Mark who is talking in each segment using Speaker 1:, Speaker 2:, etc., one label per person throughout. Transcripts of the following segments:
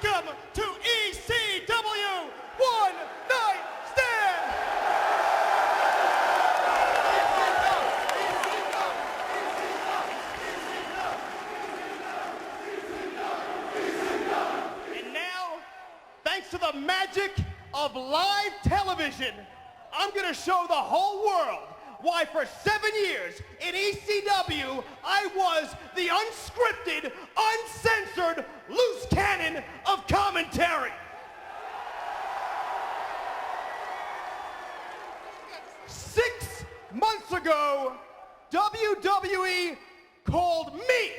Speaker 1: welcome to ECW One Night Stand. And now, thanks to the magic of live television, I'm gonna show the whole world why for 7 years in ECW, I was the unscripted, uncensored, loose cannon of commentary. 6 months ago, WWE called me.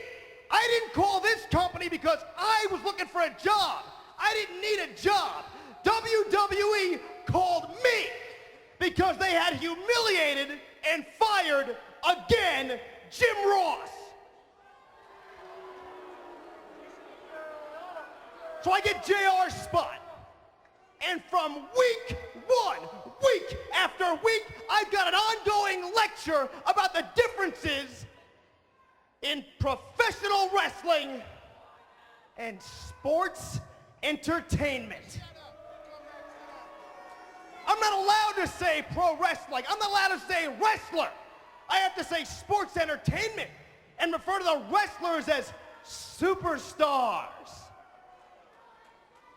Speaker 1: I didn't call this company because I was looking for a job. I didn't need a job. WWE called me because they had humiliated and fired again Jim Ross. So I get JR's spot. And from week one, week after week, I've got an ongoing lecture about the differences in professional wrestling and sports entertainment. I'm not allowed to say pro wrestling. I'm not allowed to say wrestler. I have to say sports entertainment and refer to the wrestlers as superstars.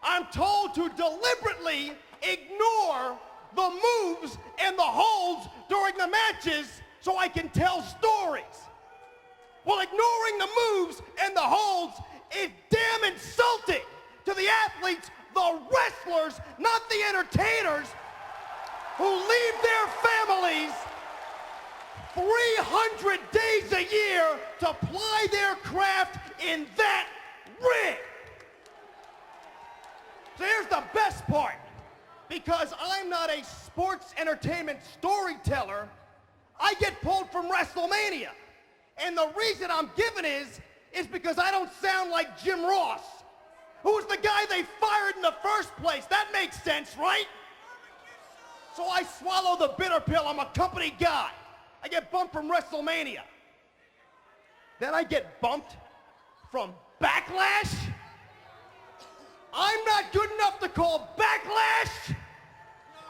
Speaker 1: I'm told to deliberately ignore the moves and the holds during the matches so I can tell stories. Well, ignoring the moves and the holds is damn insulting to the athletes, the wrestlers, not the entertainers, who leave their families 300 days a year to ply their craft in that ring. So here's the best part. Because I'm not a sports entertainment storyteller, I get pulled from WrestleMania. And the reason I'm given is because I don't sound like Jim Ross, who's the guy they fired in the first place. That makes sense, right? So I swallow the bitter pill. I'm a company guy. I get bumped from WrestleMania. Then I get bumped from Backlash. I'm not good enough to call Backlash.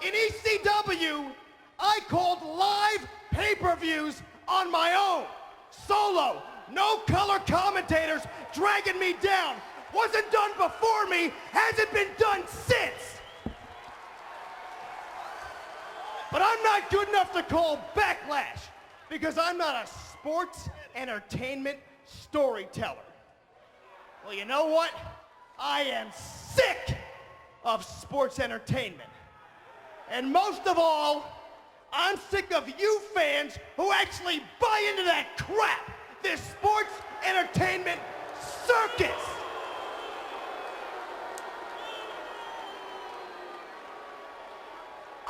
Speaker 1: In ECW, I called live pay-per-views on my own. Solo, no color commentators dragging me down. Wasn't done before me, hasn't been done since. But I'm not good enough to call Backlash because I'm not a sports entertainment storyteller. Well, you know what? I am sick of sports entertainment. And most of all, I'm sick of you fans who actually buy into that crap, this sports entertainment circus.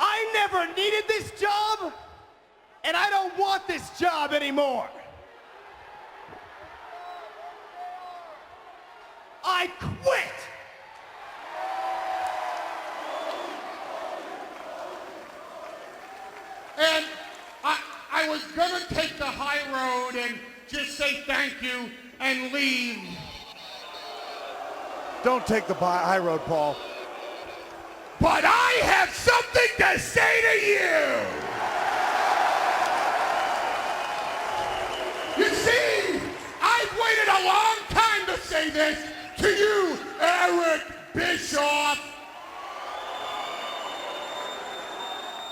Speaker 1: I never needed this job, and I don't want this job anymore. I quit.
Speaker 2: And I was gonna take the high road and just say thank you and leave.
Speaker 3: Don't take the high road, Paul.
Speaker 2: But I have something to say to you! You see, I've waited a long time to say this to you, Eric Bischoff.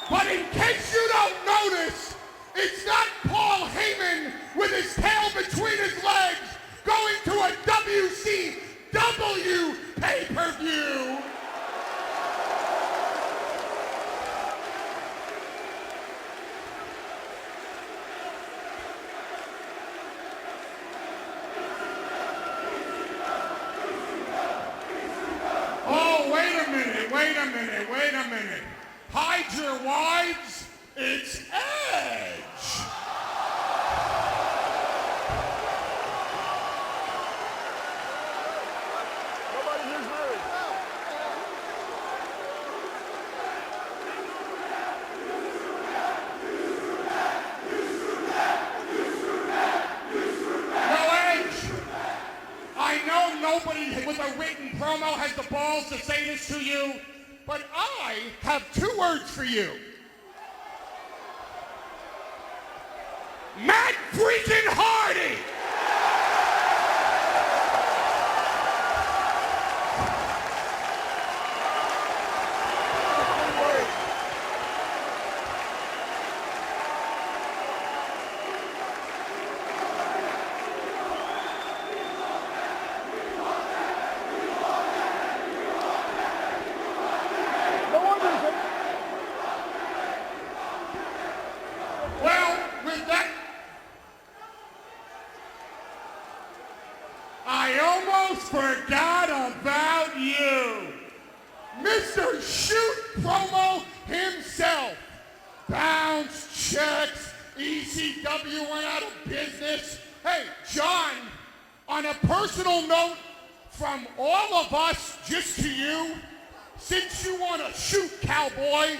Speaker 2: But in case you don't notice, it's not Paul Heyman with his tail between his legs going to a WCW pay-per-view. Oh, wait a minute. Hide your wives, it's Edge.
Speaker 3: Nobody here's married.
Speaker 2: No, Edge, I know know nobody with a written promo has the balls to say this to you, but I have 2 words for you. Matt freaking Hardy! Well, with that, I almost forgot about you. Mr. Shoot Promo himself. Bounce checks. ECW went out of business. Hey, John, on a personal note, from all of us, just to you, since you want to shoot, cowboy,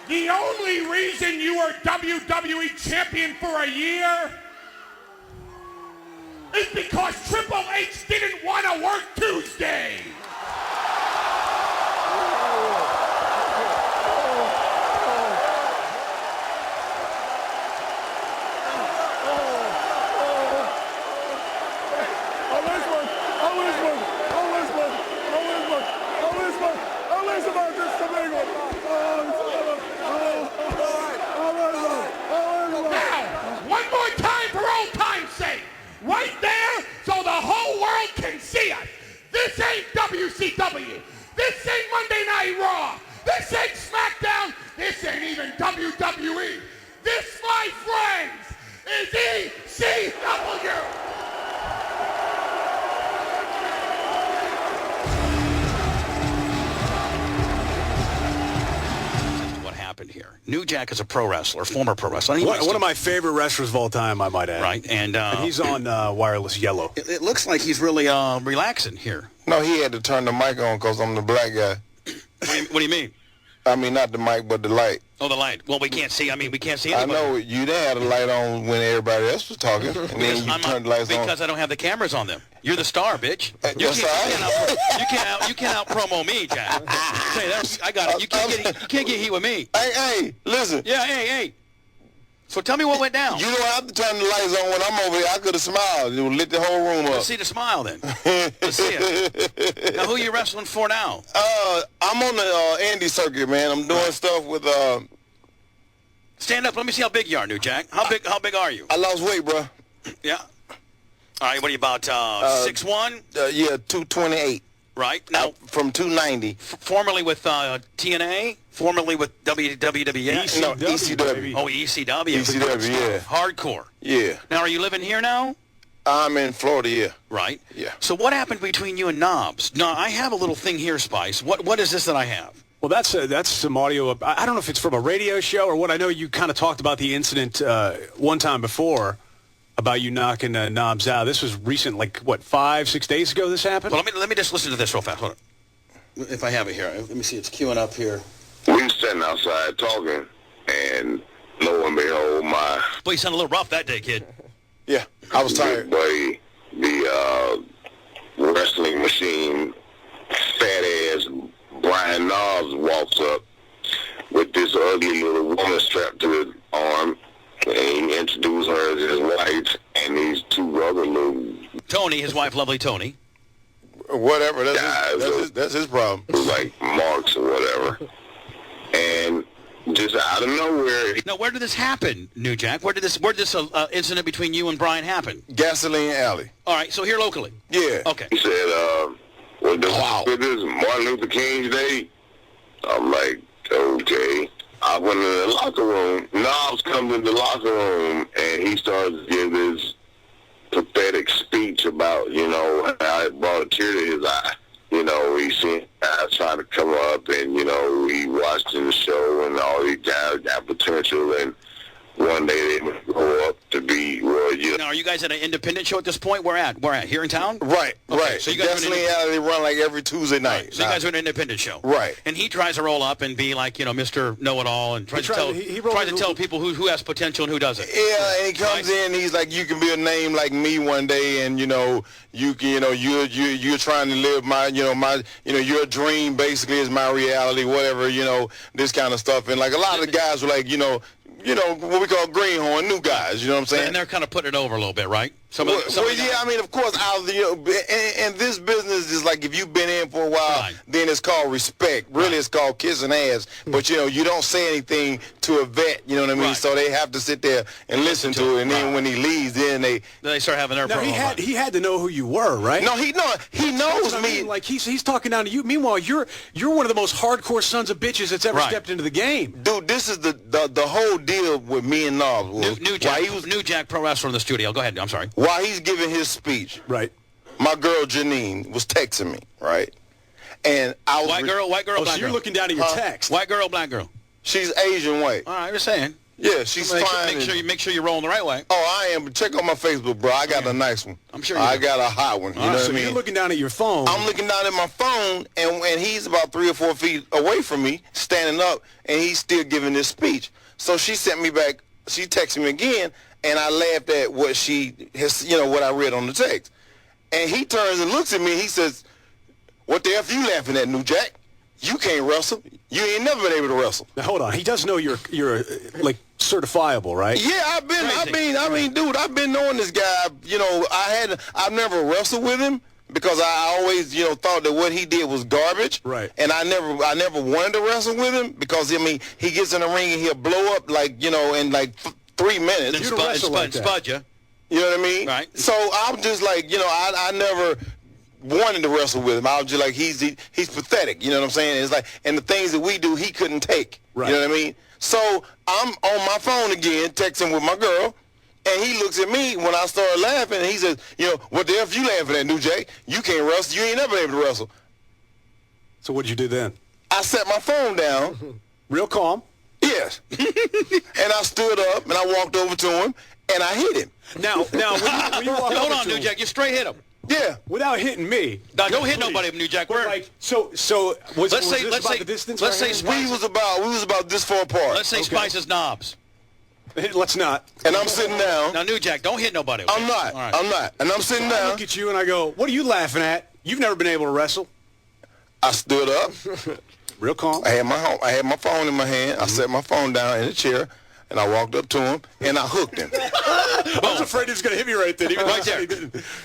Speaker 2: the only reason you were WWE champion for a year is because Triple H didn't want to work Tuesday. One more time for old time's sake. Right there so the whole world can see us. This ain't WCW. This ain't Monday Night Raw. This ain't Smackdown. This ain't even WWE. This, my friends, is ECW.
Speaker 4: Here. New Jack is a pro wrestler, former pro wrestler.
Speaker 5: One of my favorite wrestlers of all time, I might add.
Speaker 4: Right, and
Speaker 5: he's on wireless yellow.
Speaker 4: It looks like he's really relaxing here.
Speaker 6: No, he had to turn the mic on because I'm the black guy.
Speaker 4: What do you mean?
Speaker 6: I mean, not the mic, but the light.
Speaker 4: Oh, the light. Well, we can't see. I mean, we can't see anybody.
Speaker 6: I know you didn't have the light on when everybody else was talking, and then you turned the lights on.
Speaker 4: Because I don't have the cameras on them. You're the star, bitch. You can't out promo me, Jack. Say that. I got it. You can't get heat with me.
Speaker 6: Hey, listen.
Speaker 4: Yeah, hey. So tell me what went down.
Speaker 6: You don't have to turn the lights on when I'm over here. I could have smiled. It would lit the whole room up.
Speaker 4: Let's see the smile then. Let's see it. Now, who are you wrestling for now?
Speaker 6: I'm on the Andy circuit, man. I'm doing stuff with.
Speaker 4: Stand up. Let me see how big you are, New Jack. How big are you?
Speaker 6: I lost weight, bro.
Speaker 4: Yeah. All right. What are you about? 6'1"?
Speaker 6: Yeah, 228.
Speaker 4: Right now,
Speaker 6: from 290.
Speaker 4: Formerly with TNA, formerly with WWF.
Speaker 6: No, ECW.
Speaker 4: Oh, ECW.
Speaker 6: ECW, yeah.
Speaker 4: Hardcore.
Speaker 6: Yeah.
Speaker 4: Now, are you living here now?
Speaker 6: I'm in Florida, yeah.
Speaker 4: Right.
Speaker 6: Yeah.
Speaker 4: So what happened between you and Knobs? Now, I have a little thing here, Spice. What is this that I have?
Speaker 5: Well, that's some audio. I don't know if it's from a radio show or what. I know you kind of talked about the incident one time before about you knocking Knobs out. This was recent, like, what, 5-6 days ago this happened?
Speaker 4: Well, let me just listen to this real fast. Hold on. If I have it here. Let me see. It's queuing up here.
Speaker 7: We were sitting outside talking, and lo and behold, my...
Speaker 4: Boy, you sound a little rough that day, kid.
Speaker 6: Yeah, I was tired.
Speaker 7: Buddy, the wrestling machine, fat-ass Brian Knobs walks up with this ugly little woman strapped to his arm, and he introduced her as his wife, and these 2 other little...
Speaker 4: Tony, his wife, lovely Tony.
Speaker 6: Whatever, that's his problem.
Speaker 7: Like marks or whatever. And just out of nowhere...
Speaker 4: Now, where did this happen, New Jack? Where did this incident between you and Brian happen?
Speaker 6: Gasoline Alley.
Speaker 4: All right, so here locally.
Speaker 6: Yeah.
Speaker 4: Okay.
Speaker 7: He said, well, this is Martin Luther King's Day. I'm like, okay. I went in the locker room. Knobs comes in the locker room, and he starts to give this pathetic speech about, how it brought a tear to his eye. He seen guys trying to come up, and, he watching the show, and all these guys got potential, and one day they would grow up to be,
Speaker 4: Now, are you guys at an independent show at this point? Where at? Here in town?
Speaker 6: Right,
Speaker 4: Okay,
Speaker 6: right.
Speaker 4: so you guys
Speaker 6: Definitely they run like every Tuesday night.
Speaker 4: Right, so you guys are an independent show.
Speaker 6: Right.
Speaker 4: And he tries to roll up and be like, Mr. Know-It-all and tries to tell people who has potential and who doesn't.
Speaker 6: Yeah, and he comes in, he's like, you can be a name like me one day, and you're trying to live your dream basically is my reality, whatever, this kind of stuff. And like a lot of the guys were like, what we call greenhorn, new guys, you know what I'm saying?
Speaker 4: And they're kind of putting it over a little bit, right?
Speaker 6: Yeah, I mean, of course, and this business is like if you've been in for a while, then it's called respect. Really, it's called kissing ass. But, you don't say anything to a vet, you know what I mean? Right. So they have to sit there and listen to it. And then when he leaves, then they
Speaker 4: start having their promo.
Speaker 5: He had to know who you were, right?
Speaker 6: No, he knows me.
Speaker 5: I mean, like, he's talking down to you. Meanwhile, you're one of the most hardcore sons of bitches that's ever stepped into the game.
Speaker 6: Dude, this is the whole deal with me and Knobs.
Speaker 4: New Jack Pro Wrestler in the studio. Go ahead. I'm sorry.
Speaker 6: While he's giving his speech,
Speaker 5: right,
Speaker 6: my girl Janine was texting me, right, and I was
Speaker 4: white girl, black
Speaker 5: so
Speaker 4: girl.
Speaker 5: You're looking down at your text.
Speaker 4: White girl, black girl.
Speaker 6: She's Asian white.
Speaker 4: All right, just saying.
Speaker 6: Yeah, she's fine.
Speaker 4: Make sure you're rolling the right way.
Speaker 6: Oh, I am. Check out my Facebook, bro. I got a nice one.
Speaker 4: I'm sure
Speaker 6: I got a hot one. You know what I mean?
Speaker 5: You're looking down at your phone.
Speaker 6: I'm looking down at my phone, and he's about 3 or 4 feet away from me, standing up, and he's still giving this speech. So she sent me back. She texted me again. And I laughed at what she has, what I read on the text. And he turns and looks at me. He says, "What the F you laughing at, New Jack? You can't wrestle. You ain't never been able to wrestle."
Speaker 5: Now hold on. He does know you're like certifiable, right?
Speaker 6: Yeah, I've dude, I've been knowing this guy. I've never wrestled with him because I always, thought that what he did was garbage.
Speaker 5: Right.
Speaker 6: And I never wanted to wrestle with him because he gets in the ring and he'll blow up in like 3 minutes.
Speaker 4: And spud you.
Speaker 6: You know what I mean?
Speaker 4: Right.
Speaker 6: So I'm just like, I never wanted to wrestle with him. I was just like, he's pathetic. You know what I'm saying? It's like, and the things that we do, he couldn't take.
Speaker 5: Right.
Speaker 6: You know what I mean? So I'm on my phone again, texting with my girl, and he looks at me when I started laughing, and he says, "What the F you laughing at, New Jay? You can't wrestle. You ain't never been able to wrestle."
Speaker 5: So what'd you do then?
Speaker 6: I set my phone down.
Speaker 5: Real calm.
Speaker 6: Yes. And I stood up, and I walked over to him, and I hit him.
Speaker 5: Now, when you walk
Speaker 4: hold
Speaker 5: over
Speaker 4: on,
Speaker 5: to
Speaker 4: New
Speaker 5: him,
Speaker 4: Jack. You straight hit him.
Speaker 6: Yeah.
Speaker 5: Without hitting me.
Speaker 4: No, don't hit nobody, New Jack. We're
Speaker 5: like, so was this about the distance?
Speaker 4: Let's say
Speaker 6: we was about this far apart.
Speaker 4: Let's say Spice's knobs.
Speaker 5: Let's not.
Speaker 6: And I'm sitting down.
Speaker 4: Now, New Jack, don't hit nobody. Okay?
Speaker 6: I'm not.
Speaker 4: All right.
Speaker 6: I'm not. And I'm sitting
Speaker 5: I
Speaker 6: down.
Speaker 5: look at you and I go, "What are you laughing at? You've never been able to wrestle."
Speaker 6: I stood up.
Speaker 5: Real calm.
Speaker 6: I had my phone in my hand. I set my phone down in the chair, and I walked up to him, and I hooked him.
Speaker 5: I was afraid he was going to hit me right then. Even
Speaker 4: right there.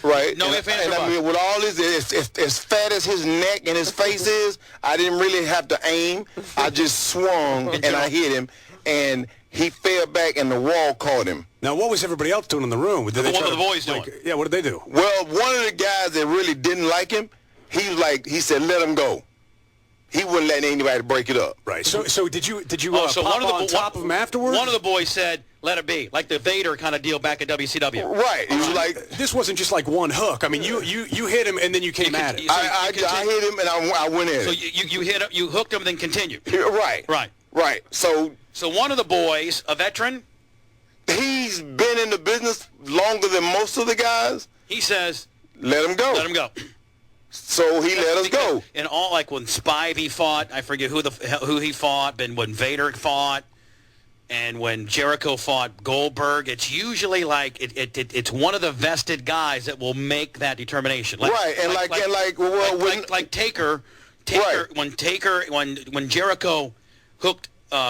Speaker 6: Right.
Speaker 4: No ifs, ands, or
Speaker 6: I mean, with all this, as fat as his neck and his face is, I didn't really have to aim. I just swung, and I hit him, and he fell back, and the wall caught him.
Speaker 5: Now, what was everybody else doing in the room? Did
Speaker 4: What were the boys doing?
Speaker 5: Yeah, what did they do?
Speaker 6: Well, one of the guys that really didn't like him, he said, "Let him go." He wouldn't let anybody break it up.
Speaker 5: Right. So did you
Speaker 4: so
Speaker 5: pop on top of him afterwards?
Speaker 4: One of the boys said, "Let it be," like the Vader kind of deal back at WCW.
Speaker 6: Right. He was like,
Speaker 5: this wasn't just like one hook. I mean, you hit him and then you came at it.
Speaker 6: I hit him and I went in.
Speaker 4: So you hit him, you hooked him, then continued.
Speaker 6: Right. So
Speaker 4: one of the boys, a veteran,
Speaker 6: he's been in the business longer than most of the guys.
Speaker 4: He says,
Speaker 6: "Let him go."
Speaker 4: Let him go.
Speaker 6: So he let us go.
Speaker 4: And all, like when Spivey fought, I forget who he fought, but when Vader fought, and when Jericho fought Goldberg, it's usually like it's one of the vested guys that will make that determination.
Speaker 6: Right, and
Speaker 4: like Taker,
Speaker 6: right.
Speaker 4: when Jericho hooked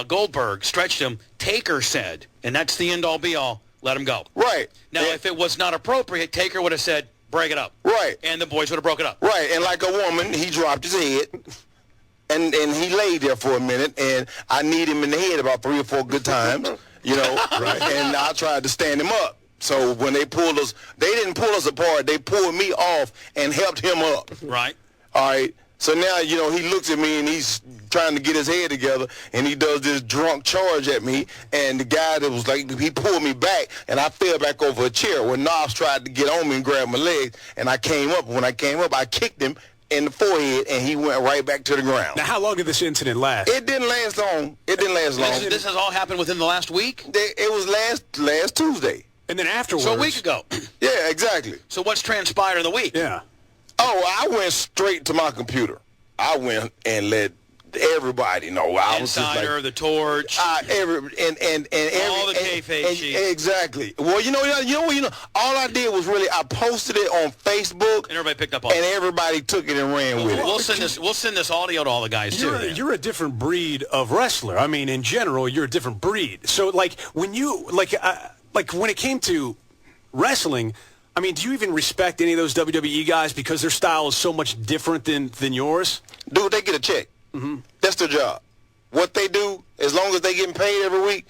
Speaker 4: Goldberg, stretched him, Taker said, and that's the end-all be-all, let him go.
Speaker 6: Right.
Speaker 4: Now, if it was not appropriate, Taker would have said, break it up.
Speaker 6: Right.
Speaker 4: And the boys would have broke it up.
Speaker 6: Right, and like a woman, he dropped his head, and he laid there for a minute, and I kneed him in the head about 3 or 4 good times, right. And I tried to stand him up. So when they pulled us, they didn't pull us apart. They pulled me off and helped him up.
Speaker 4: Right.
Speaker 6: All right. So now, he looks at me, and he's trying to get his head together, and he does this drunk charge at me, and the guy that was like, he pulled me back, and I fell back over a chair when Knobs tried to get on me and grab my legs, and I came up. When I came up, I kicked him in the forehead, and he went right back to the ground.
Speaker 5: Now, how long did this incident last?
Speaker 6: It didn't last long.
Speaker 4: This has all happened within the last week?
Speaker 6: It was last Tuesday.
Speaker 5: And then afterwards.
Speaker 4: So a week ago.
Speaker 6: Yeah, exactly.
Speaker 4: So what's transpired in the week?
Speaker 5: Yeah.
Speaker 6: Oh, I went straight to my computer. I went and let everybody know. I was just
Speaker 4: Steiner,
Speaker 6: like,
Speaker 4: the torch.
Speaker 6: all
Speaker 4: the kayfabe sheets.
Speaker 6: Exactly. Well, you know, all I did was really I posted it on Facebook,
Speaker 4: And everybody picked up on it.
Speaker 6: and everybody took it and ran with it.
Speaker 4: We'll send this audio to all the guys too.
Speaker 5: You're a different breed of wrestler. I mean, in general, you're a different breed. So, like, when you when it came to wrestling, I mean, do you even respect any of those WWE guys because their style is so much different than yours?
Speaker 6: Dude, they get a check. Mm-hmm. That's their job. What they do, as long as they getting paid every week,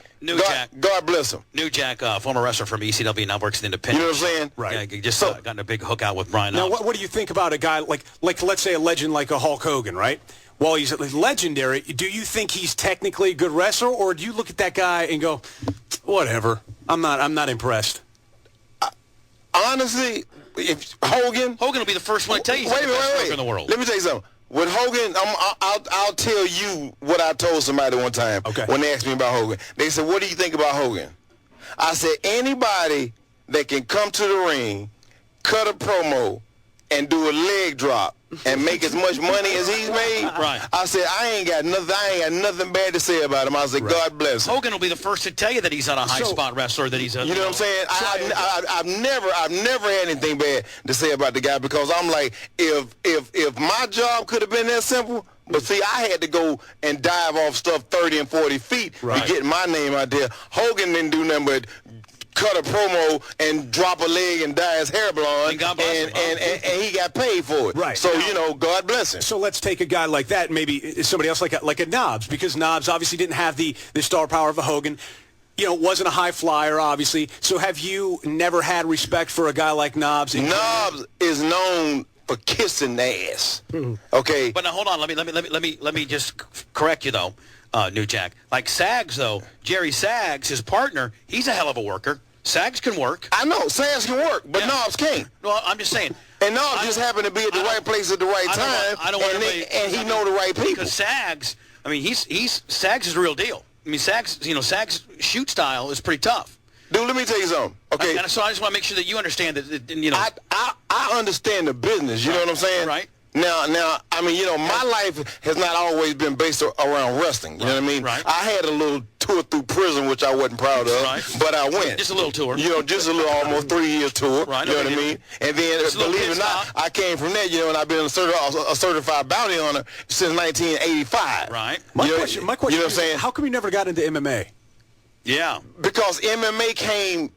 Speaker 6: God bless them.
Speaker 4: New Jack, former wrestler from ECW, now works in Independent.
Speaker 6: You know what I'm saying?
Speaker 5: Right.
Speaker 4: Yeah, just gotten a big hook out with Brian.
Speaker 5: Now, what do you think about a guy like let's say a legend like a Hulk Hogan, right? While he's legendary, do you think he's technically a good wrestler, or do you look at that guy and go, whatever, I'm not impressed?
Speaker 6: Honestly, if Hogan
Speaker 4: will be the first one to tell you he's the best worker in the world.
Speaker 6: Let me tell you something. With Hogan, I'll tell you what I told somebody one time when they asked me about Hogan. They said, what do you think about Hogan? I said, anybody that can come to the ring, cut a promo, and do a leg drop and make as much money as he's made,
Speaker 4: right.
Speaker 6: I said, I ain't got nothing bad to say about him. I said, God bless him.
Speaker 4: Hogan will be the first to tell you that he's not a high spot wrestler, that he's a...
Speaker 6: You know what I'm saying? I've never had anything bad to say about the guy, because I'm like, if my job could have been that simple, but see, I had to go and dive off stuff 30 and 40 feet to get my name out there. Hogan didn't do nothing but cut a promo and drop a leg and dye his hair blonde, and he got paid for it.
Speaker 5: Right.
Speaker 6: So, God bless him.
Speaker 5: So let's take a guy like that, maybe somebody else like a Knobs, because Knobs obviously didn't have the star power of a Hogan. Wasn't a high flyer, obviously. So have you never had respect for a guy like Knobs?
Speaker 6: Knobs is known for kissing the ass. Okay.
Speaker 4: But now hold on, let me just correct you though, New Jack. Like Sags though, Jerry Sags, his partner, he's a hell of a worker. Sags can work.
Speaker 6: I know Sags can work, but Knobs can't.
Speaker 4: Well, I'm just saying.
Speaker 6: And Knobs just happened to be at the right place at the right time, and he know the right people.
Speaker 4: Because Sags, I mean, Sags is the real deal. I mean, Sags shoot style is pretty tough.
Speaker 6: Dude, let me tell you something. Okay.
Speaker 4: So I just want to make sure that you understand that,
Speaker 6: I understand the business. You know what I'm saying?
Speaker 4: Right.
Speaker 6: Now, I mean, my life has not always been based around wrestling. You know what I mean?
Speaker 4: Right.
Speaker 6: I had a little tour through prison, which I wasn't proud of, but I went.
Speaker 4: Just a little tour.
Speaker 6: Just a little, almost 3 years tour.
Speaker 4: Right.
Speaker 6: You know what I mean? And then, believe it or not, I came from that, and I've been a certified bounty hunter since 1985.
Speaker 4: Right.
Speaker 5: My question
Speaker 6: you know what I'm saying?
Speaker 5: How come you never got into MMA?
Speaker 4: Yeah.
Speaker 6: Because MMA came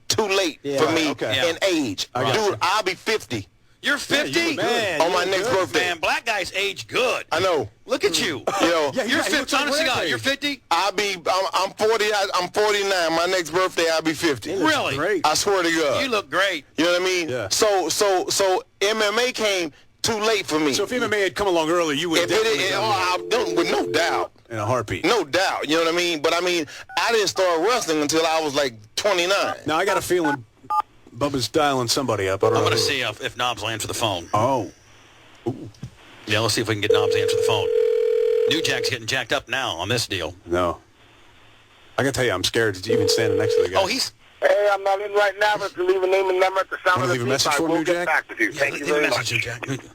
Speaker 6: too late for me in age. Dude, I'll be 50.
Speaker 4: You're 50?
Speaker 6: On my next birthday.
Speaker 4: Man, black guys age good.
Speaker 6: I know.
Speaker 4: Look at you. You're 50. Honestly, God, you're 50?
Speaker 6: I'm 40. I'm 49. My next birthday, I'll be 50.
Speaker 4: Really?
Speaker 5: Great.
Speaker 6: I swear to God.
Speaker 4: You look great.
Speaker 6: You know what I mean?
Speaker 5: Yeah.
Speaker 6: So MMA came too late for me.
Speaker 5: So if MMA had come along earlier, you would definitely
Speaker 6: with no doubt.
Speaker 5: In a heartbeat.
Speaker 6: No doubt. You know what I mean? But I mean, I didn't start wrestling until I was like 29.
Speaker 5: Now I got a feeling Bubba's dialing somebody up.
Speaker 4: I'm going to see if Knobs will answer the phone.
Speaker 5: Oh.
Speaker 4: Ooh. Yeah, let's see if we can get Knobs to answer the phone. New Jack's getting jacked up now on this deal.
Speaker 5: No. I got to tell you, I'm scared even standing next to the guy.
Speaker 4: Oh, he's...
Speaker 3: Hey, I'm not in right now, but if you leave a name and number at the sound of the
Speaker 5: leave a
Speaker 3: beep,
Speaker 5: message
Speaker 3: I
Speaker 5: for
Speaker 3: will
Speaker 5: New
Speaker 3: get
Speaker 5: Jack?
Speaker 3: back with you. Thank you very much.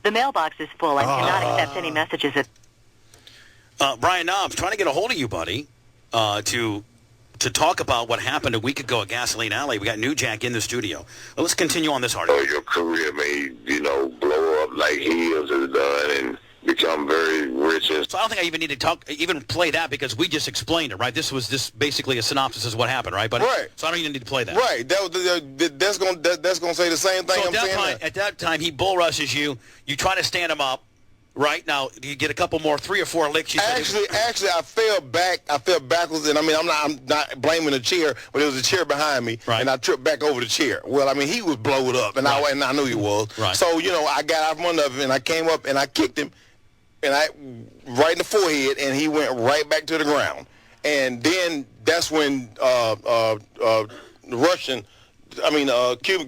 Speaker 8: The mailbox is full and cannot accept any messages at...
Speaker 4: Brian Knobs, trying to get a hold of you, buddy, to talk about what happened a week ago at Gasoline Alley. We got New Jack in the studio. Well, let's continue on this article.
Speaker 7: Your career may, blow up like his has done and become very rich. And
Speaker 4: So I don't think I even need to even play that because we just explained it, right? This was basically a synopsis of what happened, right? But
Speaker 6: Right.
Speaker 4: So I don't even need to play that.
Speaker 6: Right. That's gonna say the same thing.
Speaker 4: So at that time, he bull rushes you. You try to stand him up. Right now, you get a couple more, 3 or 4 licks. You
Speaker 6: Actually, I fell back. I fell backwards, and I mean, I'm not blaming the chair, but it was a chair behind me,
Speaker 4: Right.
Speaker 6: and I tripped back over the chair. Well, I mean, he was blowed up, and I knew he was.
Speaker 4: Right.
Speaker 6: So I got out from under him, and I came up and I kicked him, and right in the forehead, and he went right back to the ground. And then that's when Cuban